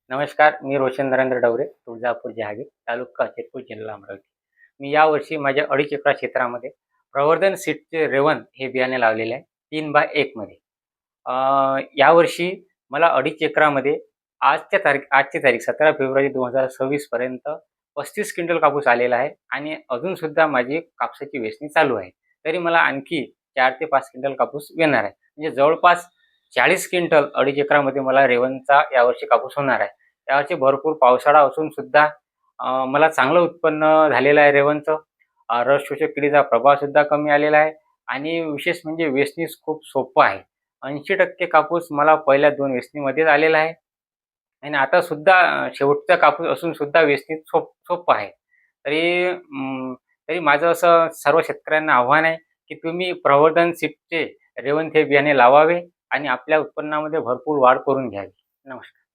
नमस्कार, मी रोशन नरेंद्र डवरे, तुळजापूर जहागीर, तालुका अचलपूर, जिल्हा अमरावती. मी यावर्षी माझ्या 2.5 एकर क्षेत्रामध्ये प्रवर्धन सीडचे रेवण हे बियाणे लावलेले आहे 3x1 मध्ये. यावर्षी मला 2.5 एकरामध्ये आजची तारीख 17 फेब्रुवारी 2026 पर्यंत 35 क्विंटल कापूस आलेला आहे आणि अजूनसुद्धा माझी कापसाची वेचणी चालू आहे. तरी मला आणखी 4 ते 5 क्विंटल कापूस येणार आहे. म्हणजे जवळपास 40 क्विंटल 2.5 एकरामध्ये मला रेवणचा यावर्षी कापूस होणार आहे. यावर्षी भरपूर पावसाळा असून सुद्धा मला चांगलं उत्पन्न झालेलं आहे रेवणचं. रस शोषक किडीचा प्रभावसुद्धा कमी आलेला आहे आणि विशेष म्हणजे वेचणीस खूप सोपं आहे. 80% कापूस मला पहिल्या 2 वेचणीमध्येच आलेला आहे आणि आता सुद्धा शेवटचा कापूस असून सुद्धा वेचणीत सोपं आहे. तरी माझं असं सर्व शेतकऱ्यांना आव्हान आहे, की तुम्ही प्रवर्धन सीडचे रेवण हे बियाणे लावावे आणि आपल्या उत्पन्नामध्ये भरपूर वाढ करून घ्यावी. नमस्कार.